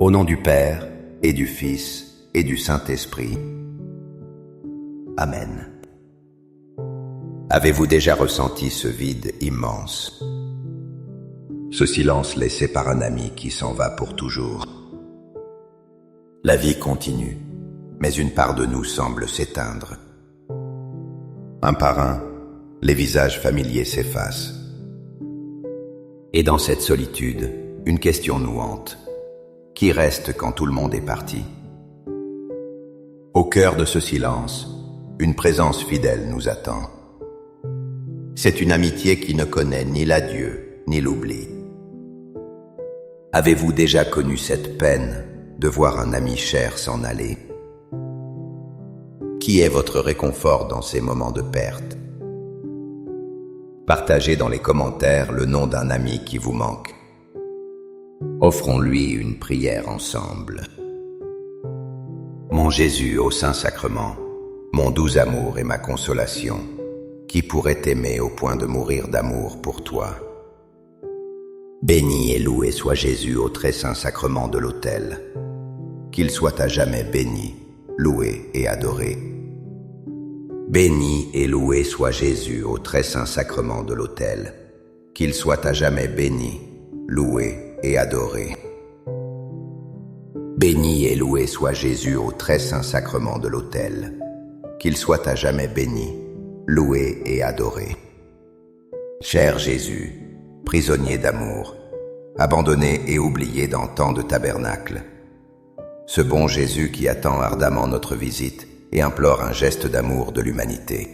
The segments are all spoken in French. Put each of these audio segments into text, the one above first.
Au nom du Père, et du Fils, et du Saint-Esprit. Amen. Avez-vous déjà ressenti ce vide immense? Ce silence laissé par un ami qui s'en va pour toujours. La vie continue, mais une part de nous semble s'éteindre. Un par un, les visages familiers s'effacent. Et dans cette solitude, une question nous hante. Qui reste quand tout le monde est parti? Au cœur de ce silence, une présence fidèle nous attend. C'est une amitié qui ne connaît ni l'adieu, ni l'oubli. Avez-vous déjà connu cette peine de voir un ami cher s'en aller? Qui est votre réconfort dans ces moments de perte? Partagez dans les commentaires le nom d'un ami qui vous manque. Offrons-lui une prière ensemble. Mon Jésus au Saint-Sacrement, mon doux amour et ma consolation, qui pourrait t'aimer au point de mourir d'amour pour toi? Béni et loué soit Jésus au très saint sacrement de l'autel. Qu'il soit à jamais béni, loué et adoré. Béni et loué soit Jésus au très saint sacrement de l'autel. Qu'il soit à jamais béni, loué et adoré. Béni et loué soit Jésus au très saint sacrement de l'autel. Qu'il soit à jamais béni, loué et adoré. Cher Jésus, prisonnier d'amour, abandonné et oublié dans tant de tabernacles, ce bon Jésus qui attend ardemment notre visite et implore un geste d'amour de l'humanité.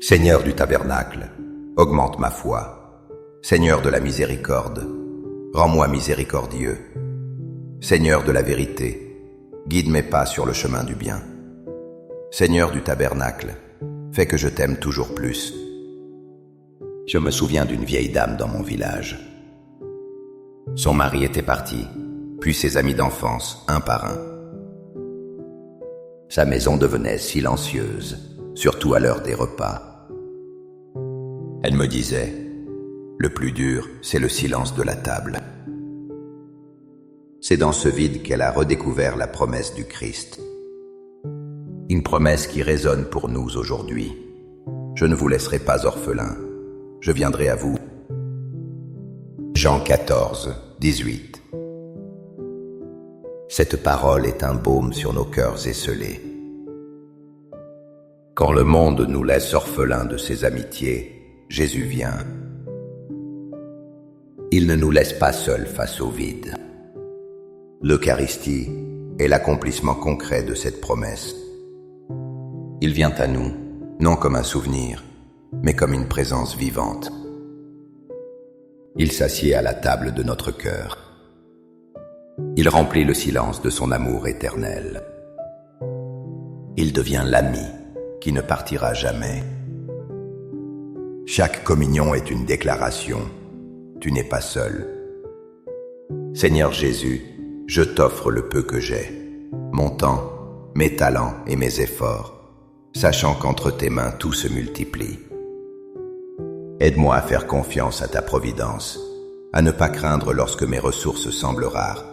Seigneur du tabernacle, augmente ma foi. Seigneur de la miséricorde, rends-moi miséricordieux. Seigneur de la vérité, guide mes pas sur le chemin du bien. Seigneur du tabernacle, fais que je t'aime toujours plus. Je me souviens d'une vieille dame dans mon village. Son mari était parti, puis ses amis d'enfance, un par un. Sa maison devenait silencieuse, surtout à l'heure des repas. Elle me disait: le plus dur, c'est le silence de la table. C'est dans ce vide qu'elle a redécouvert la promesse du Christ. Une promesse qui résonne pour nous aujourd'hui. Je ne vous laisserai pas orphelins. Je viendrai à vous. Jean 14, 18. Cette parole est un baume sur nos cœurs esseulés. Quand le monde nous laisse orphelins de ses amitiés, Jésus vient. Il ne nous laisse pas seuls face au vide. L'Eucharistie est l'accomplissement concret de cette promesse. Il vient à nous, non comme un souvenir, mais comme une présence vivante. Il s'assied à la table de notre cœur. Il remplit le silence de son amour éternel. Il devient l'ami qui ne partira jamais. Chaque communion est une déclaration. Tu n'es pas seul. Seigneur Jésus, je t'offre le peu que j'ai, mon temps, mes talents et mes efforts, sachant qu'entre tes mains tout se multiplie. Aide-moi à faire confiance à ta providence, à ne pas craindre lorsque mes ressources semblent rares,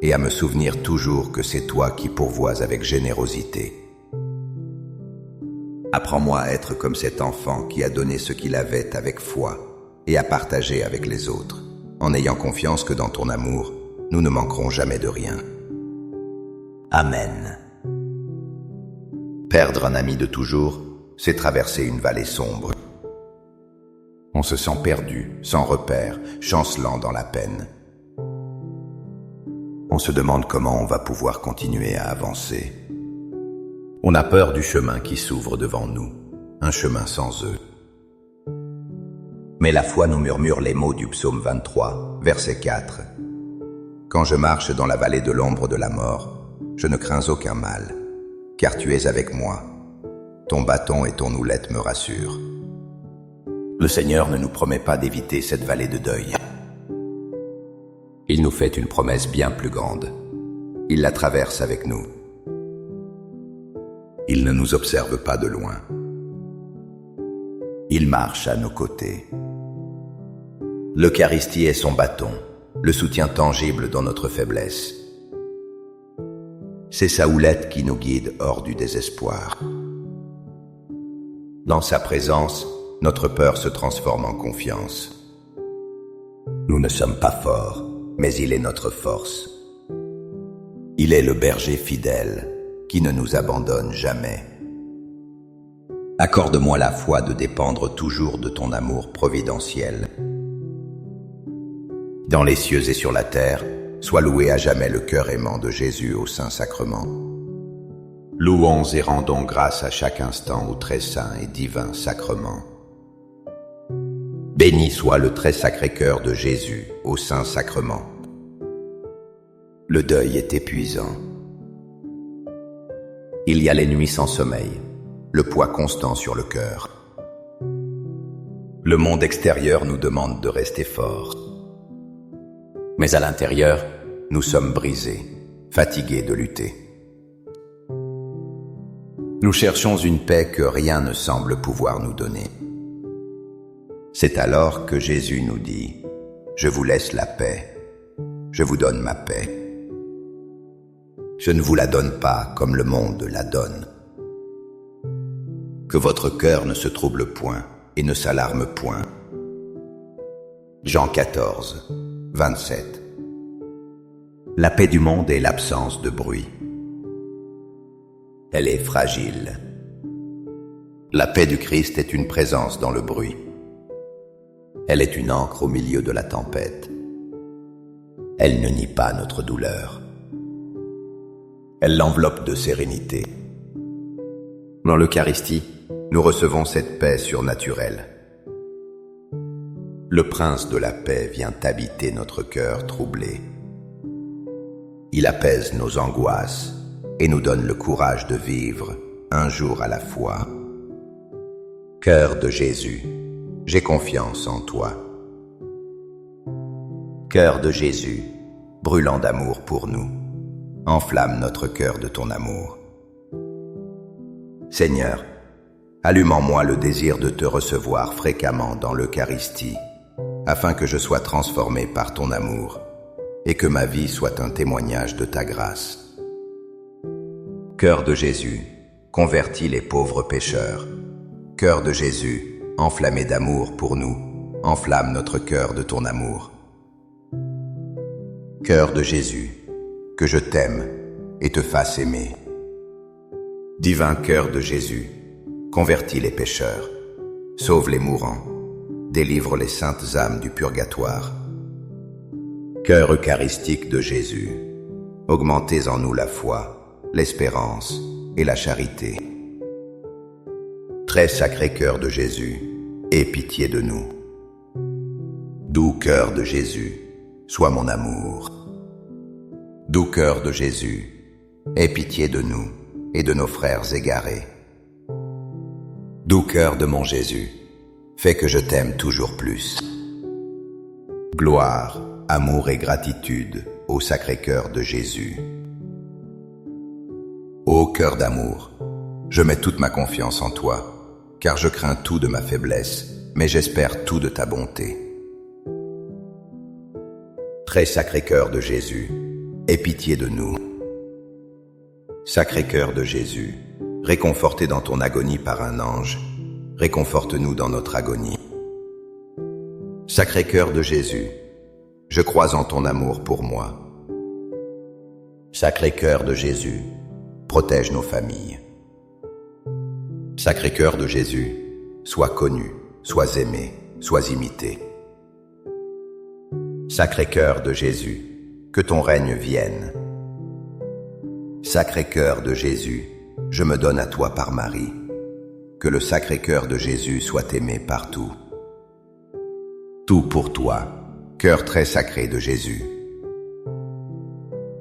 et à me souvenir toujours que c'est toi qui pourvois avec générosité. Apprends-moi à être comme cet enfant qui a donné ce qu'il avait avec foi et à partager avec les autres, en ayant confiance que dans ton amour, nous ne manquerons jamais de rien. Amen. Perdre un ami de toujours, c'est traverser une vallée sombre. On se sent perdu, sans repère, chancelant dans la peine. On se demande comment on va pouvoir continuer à avancer. On a peur du chemin qui s'ouvre devant nous, un chemin sans eux. Mais la foi nous murmure les mots du psaume 23, verset 4. Quand je marche dans la vallée de l'ombre de la mort, je ne crains aucun mal, car tu es avec moi. Ton bâton et ton houlette me rassurent. Le Seigneur ne nous promet pas d'éviter cette vallée de deuil. Il nous fait une promesse bien plus grande. Il la traverse avec nous. Il ne nous observe pas de loin. Il marche à nos côtés. L'Eucharistie est son bâton, le soutien tangible dans notre faiblesse. C'est sa houlette qui nous guide hors du désespoir. Dans sa présence, notre peur se transforme en confiance. Nous ne sommes pas forts, mais il est notre force. Il est le berger fidèle qui ne nous abandonne jamais. Accorde-moi la foi de dépendre toujours de ton amour providentiel. Dans les cieux et sur la terre, sois loué à jamais le cœur aimant de Jésus au Saint-Sacrement. Louons et rendons grâce à chaque instant au très saint et divin sacrement. Béni soit le très sacré cœur de Jésus au Saint-Sacrement. Le deuil est épuisant. Il y a les nuits sans sommeil, le poids constant sur le cœur. Le monde extérieur nous demande de rester forts. Mais à l'intérieur, nous sommes brisés, fatigués de lutter. Nous cherchons une paix que rien ne semble pouvoir nous donner. C'est alors que Jésus nous dit « Je vous laisse la paix, je vous donne ma paix. Je ne vous la donne pas comme le monde la donne. Que votre cœur ne se trouble point et ne s'alarme point. » Jean 14, 27. La paix du monde est l'absence de bruit. Elle est fragile. La paix du Christ est une présence dans le bruit. Elle est une ancre au milieu de la tempête. Elle ne nie pas notre douleur. Elle l'enveloppe de sérénité. Dans l'Eucharistie, nous recevons cette paix surnaturelle. Le Prince de la paix vient habiter notre cœur troublé. Il apaise nos angoisses et nous donne le courage de vivre un jour à la fois. Cœur de Jésus, j'ai confiance en toi. Cœur de Jésus, brûlant d'amour pour nous, enflamme notre cœur de ton amour. Seigneur, allume en moi le désir de te recevoir fréquemment dans l'Eucharistie, afin que je sois transformé par ton amour et que ma vie soit un témoignage de ta grâce. Cœur de Jésus, convertis les pauvres pécheurs. Cœur de Jésus, enflammé d'amour pour nous, enflamme notre cœur de ton amour. Cœur de Jésus, que je t'aime et te fasse aimer. Divin cœur de Jésus, convertis les pécheurs, sauve les mourants, délivre les saintes âmes du purgatoire. Cœur eucharistique de Jésus, augmentez en nous la foi, l'espérance et la charité. Très sacré cœur de Jésus, aie pitié de nous. Doux cœur de Jésus, sois mon amour. Doux cœur de Jésus, aie pitié de nous et de nos frères égarés. Doux cœur de mon Jésus, fais que je t'aime toujours plus. Gloire, amour et gratitude au Sacré-Cœur de Jésus. Ô cœur d'amour, je mets toute ma confiance en toi, car je crains tout de ma faiblesse, mais j'espère tout de ta bonté. Très Sacré-Cœur de Jésus, aie pitié de nous. Sacré-Cœur de Jésus, réconforté dans ton agonie par un ange, réconforte-nous dans notre agonie. Sacré-Cœur de Jésus, je crois en ton amour pour moi. Sacré-Cœur de Jésus, protège nos familles. Sacré-Cœur de Jésus, sois connu, sois aimé, sois imité. Sacré-Cœur de Jésus, que ton règne vienne. Sacré-Cœur de Jésus, je me donne à toi par Marie. Que le Sacré-Cœur de Jésus soit aimé partout. Tout pour toi, cœur très sacré de Jésus.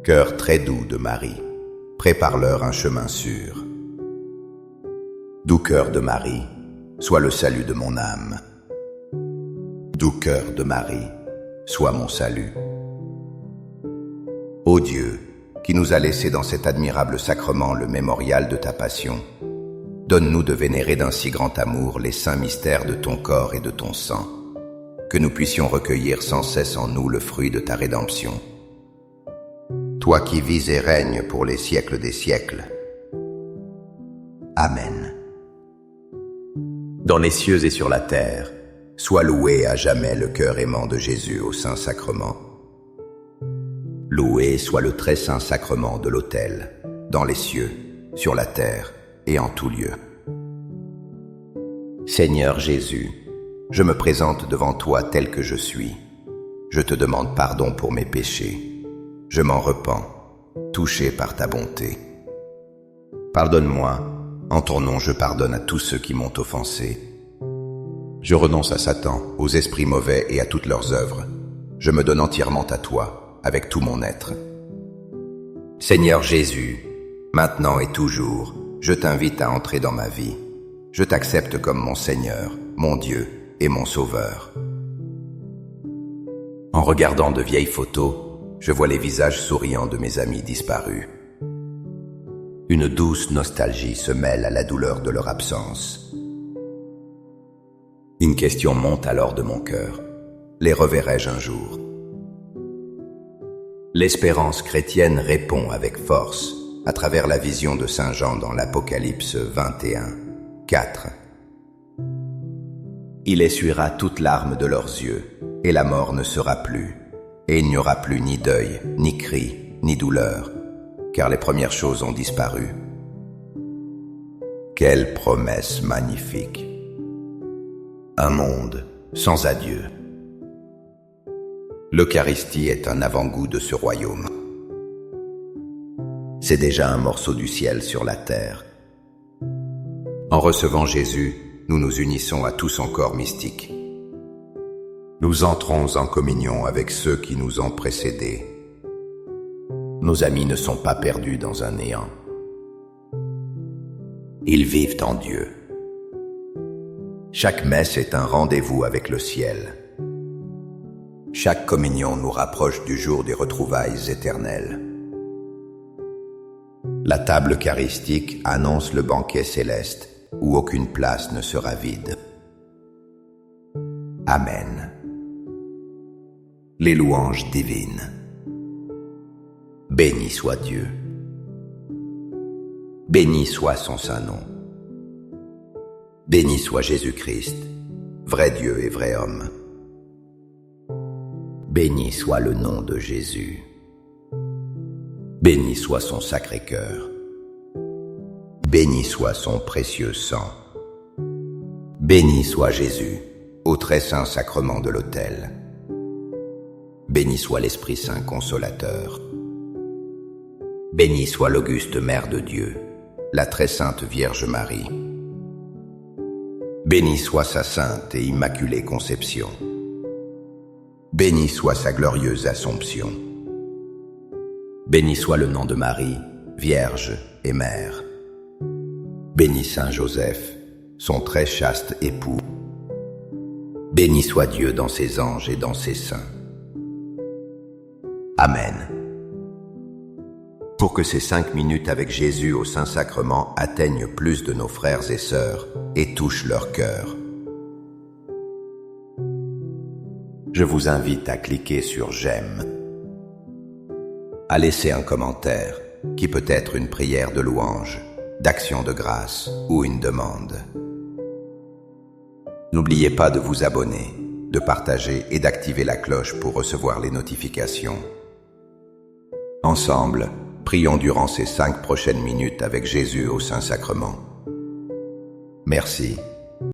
Cœur très doux de Marie, prépare-leur un chemin sûr. Doux cœur de Marie, sois le salut de mon âme. Doux cœur de Marie, sois mon salut. Ô Dieu, qui nous a laissé dans cet admirable sacrement le mémorial de ta passion, donne-nous de vénérer d'un si grand amour les saints mystères de ton corps et de ton sang. que nous puissions recueillir sans cesse en nous le fruit de ta rédemption. Toi qui vis et règnes pour les siècles des siècles. Amen. Dans les cieux et sur la terre, sois loué à jamais le cœur aimant de Jésus au Saint-Sacrement. Loué soit le très saint sacrement de l'autel, dans les cieux, sur la terre et en tout lieu. Seigneur Jésus, je me présente devant toi tel que je suis. Je te demande pardon pour mes péchés. Je m'en repens, touché par ta bonté. Pardonne-moi, en ton nom je pardonne à tous ceux qui m'ont offensé. Je renonce à Satan, aux esprits mauvais et à toutes leurs œuvres. Je me donne entièrement à toi, avec tout mon être. Seigneur Jésus, maintenant et toujours, je t'invite à entrer dans ma vie. Je t'accepte comme mon Seigneur, mon Dieu et mon Sauveur. En regardant de vieilles photos, je vois les visages souriants de mes amis disparus. Une douce nostalgie se mêle à la douleur de leur absence. Une question monte alors de mon cœur. Les reverrai-je un jour? L'espérance chrétienne répond avec force à travers la vision de Saint Jean dans l'Apocalypse 21, 4. Il essuiera toute larme de leurs yeux, et la mort ne sera plus, et il n'y aura plus ni deuil, ni cri, ni douleur, car les premières choses ont disparu. Quelle promesse magnifique! Un monde sans adieu. L'Eucharistie est un avant-goût de ce royaume. C'est déjà un morceau du ciel sur la terre. En recevant Jésus, nous nous unissons à tout son corps mystique. Nous entrons en communion avec ceux qui nous ont précédés. Nos amis ne sont pas perdus dans un néant. Ils vivent en Dieu. Chaque messe est un rendez-vous avec le ciel. Chaque communion nous rapproche du jour des retrouvailles éternelles. La table eucharistique annonce le banquet céleste où aucune place ne sera vide. Amen. Les louanges divines. Béni soit Dieu. Béni soit son saint nom. Béni soit Jésus-Christ, vrai Dieu et vrai homme. Béni soit le nom de Jésus. Béni soit son sacré cœur. Béni soit son précieux sang. Béni soit Jésus, au très saint sacrement de l'autel. Béni soit l'Esprit Saint consolateur. Béni soit l'auguste Mère de Dieu, la très sainte Vierge Marie. Béni soit sa sainte et immaculée conception. Béni soit sa glorieuse Assomption. Béni soit le nom de Marie, Vierge et Mère. Béni Saint Joseph, son très chaste époux. Béni soit Dieu dans ses anges et dans ses saints. Amen. Pour que ces 5 minutes avec Jésus au Saint-Sacrement atteignent plus de nos frères et sœurs et touchent leur cœur, je vous invite à cliquer sur j'aime, à laisser un commentaire qui peut être une prière de louange, d'action de grâce ou une demande. N'oubliez pas de vous abonner, de partager et d'activer la cloche pour recevoir les notifications. Ensemble, prions durant ces 5 prochaines minutes avec Jésus au Saint-Sacrement. Merci